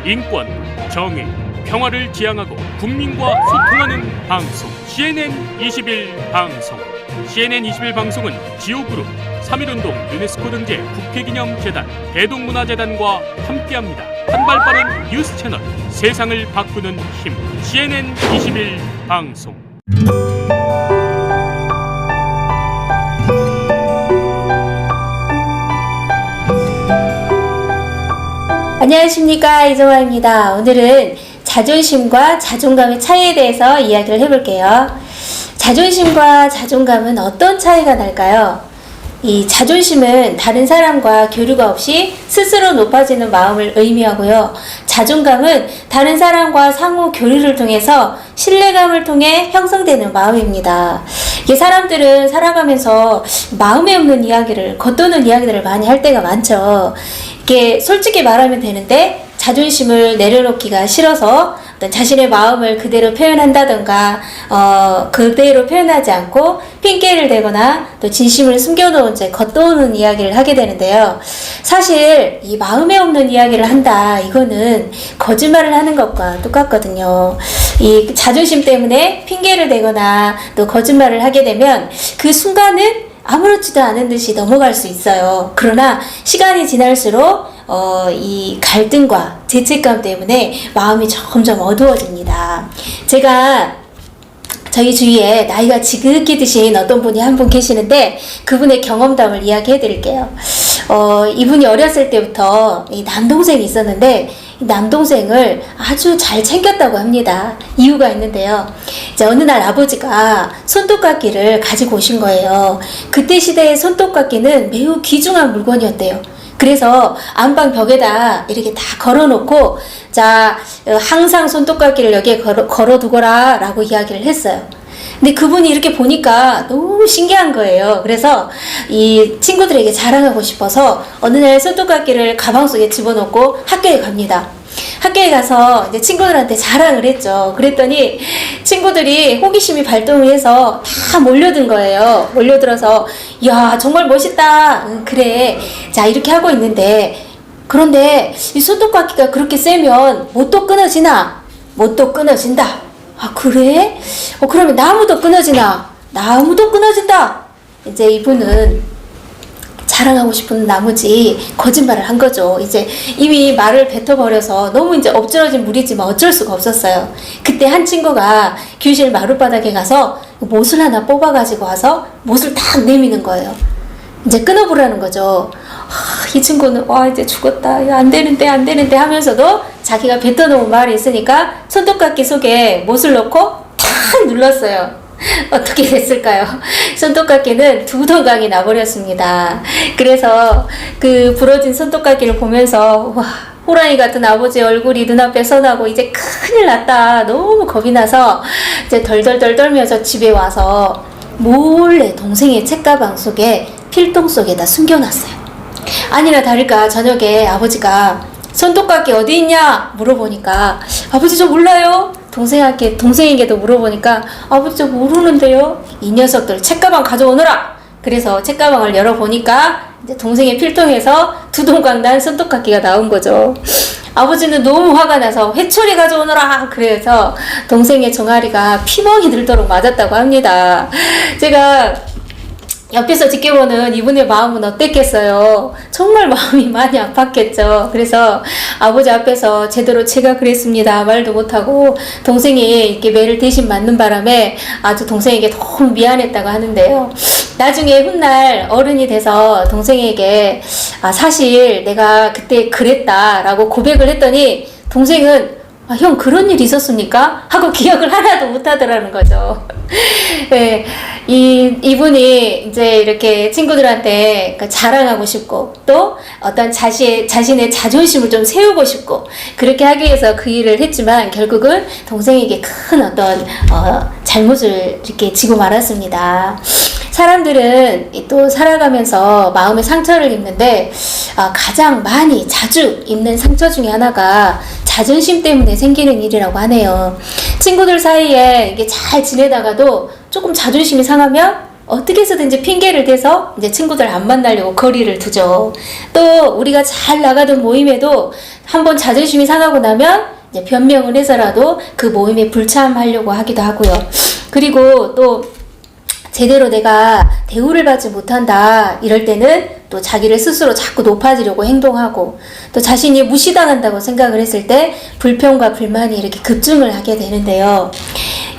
인권, 정의, 평화를 지향하고 국민과 소통하는 방송 CNN 21 방송. CNN 21 방송은 지오그룹, 3.1운동 유네스코 등재 국회기념재단, 대동문화재단과 함께합니다. 한발 빠른 뉴스 채널, 세상을 바꾸는 힘. CNN 21 방송. 안녕하십니까, 이정화입니다. 오늘은 자존심과 자존감의 차이에 대해서 이야기를 해볼게요. 자존심과 자존감은 어떤 차이가 날까요? 이 자존심은 다른 사람과 교류가 없이 스스로 높아지는 마음을 의미하고요. 자존감은 다른 사람과 상호 교류를 통해서 신뢰감을 통해 형성되는 마음입니다. 이게 사람들은 살아가면서 마음에 없는 이야기를, 겉도는 이야기들을 많이 할 때가 많죠. 이게 솔직히 말하면 되는데 자존심을 내려놓기가 싫어서 어떤 자신의 마음을 그대로 표현한다던가 그대로 표현하지 않고 핑계를 대거나 또 진심을 숨겨놓은 채 겉도는 이야기를 하게 되는데요. 사실 이 마음에 없는 이야기를 한다, 이거는 거짓말을 하는 것과 똑같거든요. 이 자존심 때문에 핑계를 대거나 또 거짓말을 하게 되면 그 순간은 아무렇지도 않은 듯이 넘어갈 수 있어요. 그러나 시간이 지날수록 이 갈등과 죄책감 때문에 마음이 점점 어두워집니다. 제가 저희 주위에 나이가 지극히 드신 어떤 분이 한 분 계시는데 그분의 경험담을 이야기해 드릴게요. 이분이 어렸을 때부터 이 남동생이 있었는데 이 남동생을 아주 잘 챙겼다고 합니다. 이유가 있는데요. 이제 어느 날 아버지가 손톱깎이를 가지고 오신 거예요. 그때 시대의 손톱깎이는 매우 귀중한 물건이었대요. 그래서 안방 벽에다 이렇게 다 걸어놓고, 자, 항상 손톱깎이를 여기에 걸어두거라 라고 이야기를 했어요. 근데 그분이 이렇게 보니까 너무 신기한 거예요. 그래서 이 친구들에게 자랑하고 싶어서 어느 날 손톱깎이를 가방 속에 집어넣고 학교에 갑니다. 학교에 가서 이제 친구들한테 자랑을 했죠. 그랬더니 친구들이 호기심이 발동을 해서 다 몰려든 거예요. 몰려들어서 야, 정말 멋있다. 그래. 자, 이렇게 하고 있는데, 그런데 이 손톱깎이가 그렇게 세면 못도 끊어지나? 못도 끊어진다. 아, 그래? 그러면 나무도 끊어지나? 나무도 끊어진다. 이제 이분은 자랑하고 싶은 나머지 거짓말을 한 거죠. 이제 이미 말을 뱉어버려서 너무 이제 엎질러진 물이지만 어쩔 수가 없었어요. 그때 한 친구가 교실 마룻바닥에 가서 못을 하나 뽑아가지고 와서 못을 딱 내미는 거예요. 이제 끊어보라는 거죠. 이 친구는 와, 이제 죽었다. 이거 안 되는데 하면서도 자기가 뱉어놓은 말이 있으니까 손톱깎이 속에 못을 넣고 탁 눌렀어요. 어떻게 됐을까요? 손톱깎이는 두 동강이 나버렸습니다. 그래서 그 부러진 손톱깎이를 보면서 와, 호랑이 같은 아버지의 얼굴이 눈앞에 서나고 이제 큰일 났다. 너무 겁이 나서 이제 덜덜덜 떨면서 집에 와서 몰래 동생의 책가방 속에 필통 속에다 숨겨놨어요. 아니나 다를까 저녁에 아버지가 손톱깎이 어디 있냐 물어보니까 아버지 저 몰라요. 동생에게도 물어보니까 아버지 저 모르는데요. 이 녀석들 책가방 가져오너라. 그래서 책가방을 열어보니까 이제 동생의 필통에서 두 동강 난 손톱깎이가 나온 거죠. 아버지는 너무 화가 나서 회초리 가져오너라. 그래서 동생의 종아리가 피멍이 들도록 맞았다고 합니다. 제가 옆에서 지켜보는 이분의 마음은 어땠겠어요? 정말 마음이 많이 아팠겠죠. 그래서 아버지 앞에서 제대로 제가 그랬습니다 말도 못하고 동생이 이렇게 매를 대신 맞는 바람에 아주 동생에게 너무 미안했다고 하는데요. 나중에 훗날 어른이 돼서 동생에게 사실 내가 그때 그랬다라고 고백을 했더니 동생은 형 그런 일이 있었습니까? 하고 기억을 하나도 못하더라는 거죠. 네, 이분이 이제 이렇게 친구들한테 자랑하고 싶고 또 어떤 자신의 자존심을 좀 세우고 싶고 그렇게 하기 위해서 그 일을 했지만 결국은 동생에게 큰 어떤 잘못을 이렇게 지고 말았습니다. 사람들은 또 살아가면서 마음의 상처를 입는데 가장 많이 자주 입는 상처 중에 하나가 자존심 때문에 생기는 일이라고 하네요. 친구들 사이에 이게 잘 지내다가도 조금 자존심이 상하면 어떻게 해서든지 핑계를 대서 이제 친구들 안 만나려고 거리를 두죠. 또 우리가 잘 나가던 모임에도 한번 자존심이 상하고 나면 이제 변명을 해서라도 그 모임에 불참하려고 하기도 하고요. 그리고 또 제대로 내가 대우를 받지 못한다 이럴 때는 또 자기를 스스로 자꾸 높아지려고 행동하고, 또 자신이 무시당한다고 생각을 했을 때 불평과 불만이 이렇게 급증을 하게 되는데요.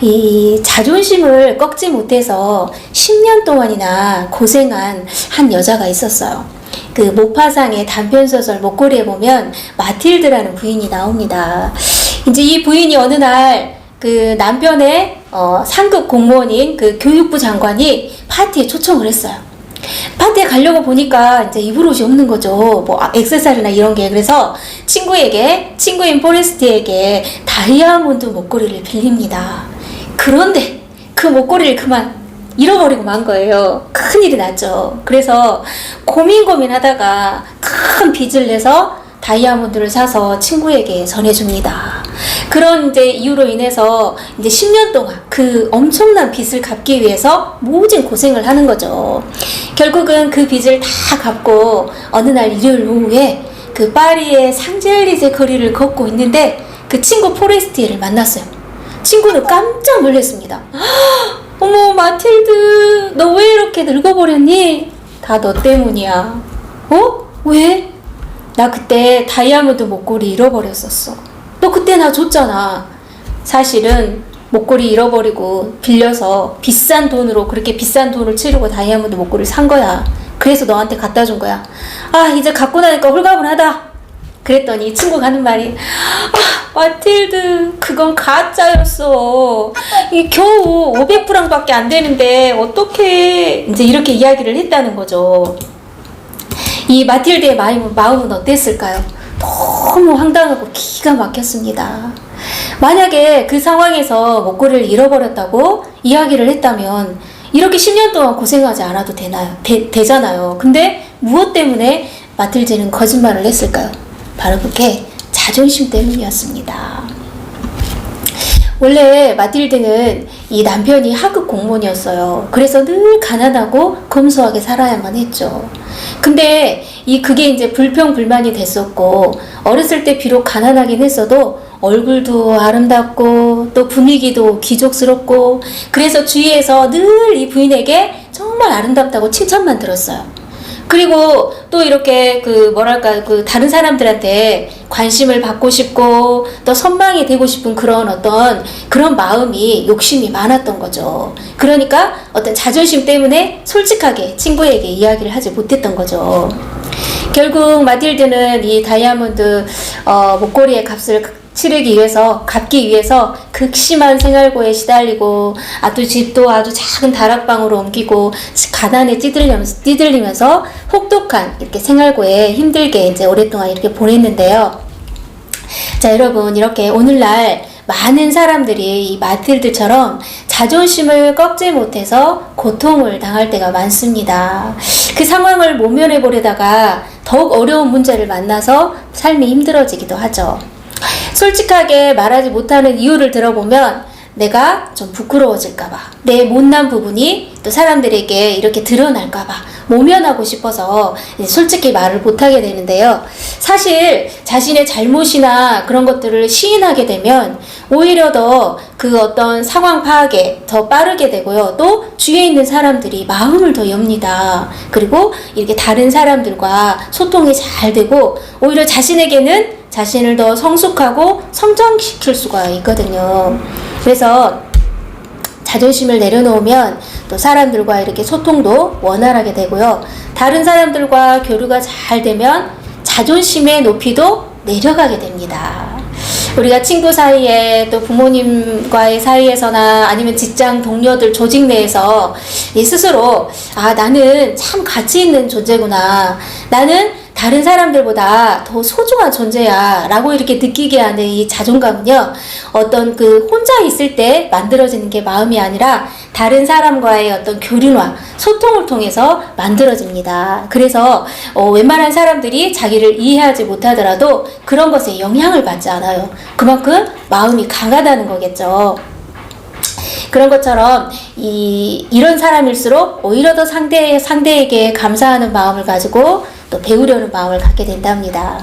이 자존심을 꺾지 못해서 10년 동안이나 고생한 한 여자가 있었어요. 그 모파상의 단편소설 목고리에 보면 마틸드라는 부인이 나옵니다. 이제 이 부인이 어느 날 그 남편의 상급 공무원인 그 교육부 장관이 파티에 초청을 했어요. 파티에 가려고 보니까 이제 입을 옷이 없는 거죠. 뭐 액세서리나 이런 게. 그래서 친구인 포레스트에게 다이아몬드 목걸이를 빌립니다. 그런데 그 목걸이를 그만 잃어버리고 만 거예요. 큰일이 났죠. 그래서 고민하다가 큰 빚을 내서 다이아몬드를 사서 친구에게 전해줍니다. 그런 이제 이유로 인해서 이제 10년 동안 그 엄청난 빚을 갚기 위해서 모진 고생을 하는 거죠. 결국은 그 빚을 다 갚고 어느 날 일요일 오후에 그 파리의 상젤리제 거리를 걷고 있는데 그 친구 포레스티에를 만났어요. 친구는 깜짝 놀랐습니다. 어머 마틸드, 너 왜 이렇게 늙어버렸니? 다 너 때문이야. 어? 왜? 나 그때 다이아몬드 목걸이 잃어버렸었어. 너 그때 나 줬잖아. 사실은 목걸이 잃어버리고 빌려서 비싼 돈으로, 그렇게 비싼 돈을 치르고 다이아몬드 목걸이를 산 거야. 그래서 너한테 갖다 준 거야. 아, 이제 갖고 나니까 홀가분하다. 그랬더니 이 친구가 하는 말이, 마틸드, 그건 가짜였어. 이게 겨우 500프랑밖에 안 되는데 어떡해. 이제 이렇게 이야기를 했다는 거죠. 이 마틸드의 마음은 어땠을까요? 너무 황당하고 기가 막혔습니다. 만약에 그 상황에서 목걸이를 잃어버렸다고 이야기를 했다면 이렇게 10년 동안 고생하지 않아도 되잖아요. 근데 무엇 때문에 마틸드는 거짓말을 했을까요? 바로 그게 자존심 때문이었습니다. 원래 마틸드는 이 남편이 하급 공무원이었어요. 그래서 늘 가난하고 검소하게 살아야만 했죠. 근데 그게 이제 불평불만이 됐었고, 어렸을 때 비록 가난하긴 했어도 얼굴도 아름답고 또 분위기도 귀족스럽고, 그래서 주위에서 늘 이 부인에게 정말 아름답다고 칭찬만 들었어요. 그리고 또 이렇게 다른 사람들한테 관심을 받고 싶고 또 선망이 되고 싶은 그런 마음이, 욕심이 많았던 거죠. 그러니까 어떤 자존심 때문에 솔직하게 친구에게 이야기를 하지 못했던 거죠. 결국 마틸드는 이 다이아몬드 목걸이의 값을 갚기 위해서 극심한 생활고에 시달리고, 집도 아주 작은 다락방으로 옮기고 가난에 찌들리면서 혹독한 이렇게 생활고에 힘들게 이제 오랫동안 이렇게 보냈는데요. 자, 여러분, 이렇게 오늘날 많은 사람들이 이 마틸드처럼 자존심을 꺾지 못해서 고통을 당할 때가 많습니다. 그 상황을 모면해 보려다가 더욱 어려운 문제를 만나서 삶이 힘들어지기도 하죠. 솔직하게 말하지 못하는 이유를 들어보면 내가 좀 부끄러워질까봐, 내 못난 부분이 또 사람들에게 이렇게 드러날까봐 모면하고 싶어서 솔직히 말을 못하게 되는데요. 사실 자신의 잘못이나 그런 것들을 시인하게 되면 오히려 더 그 어떤 상황 파악에 더 빠르게 되고요. 또 주위에 있는 사람들이 마음을 더 엽니다. 그리고 이렇게 다른 사람들과 소통이 잘 되고 오히려 자신에게는 자신을 더 성숙하고 성장시킬 수가 있거든요. 그래서 자존심을 내려놓으면 또 사람들과 이렇게 소통도 원활하게 되고요. 다른 사람들과 교류가 잘 되면 자존심의 높이도 내려가게 됩니다. 우리가 친구 사이에 또 부모님과의 사이에서나 아니면 직장 동료들 조직 내에서 스스로 나는 참 가치 있는 존재구나, 나는 다른 사람들보다 더 소중한 존재야 라고 이렇게 느끼게 하는 이 자존감은요, 어떤 혼자 있을 때 만들어지는 게 마음이 아니라 다른 사람과의 어떤 교류와 소통을 통해서 만들어집니다. 그래서 웬만한 사람들이 자기를 이해하지 못하더라도 그런 것에 영향을 받지 않아요. 그만큼 마음이 강하다는 거겠죠. 그런 것처럼 이런 사람일수록 오히려 더 상대에게 감사하는 마음을 가지고 또 배우려는 마음을 갖게 된답니다.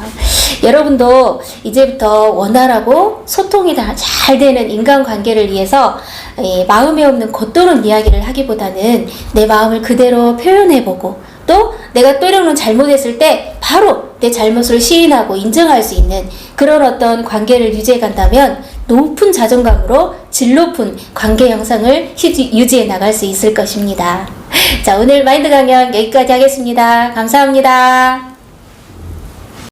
여러분도 이제부터 원활하고 소통이 잘 되는 인간관계를 위해서 마음에 없는 겉도는 이야기를 하기보다는 내 마음을 그대로 표현해보고 또 내가 때로는 잘못했을 때 바로 내 잘못을 시인하고 인정할 수 있는 그런 어떤 관계를 유지해 간다면 높은 자존감으로 질 높은 관계 형성을 유지해 나갈 수 있을 것입니다. 자, 오늘 마인드 강연 여기까지 하겠습니다. 감사합니다.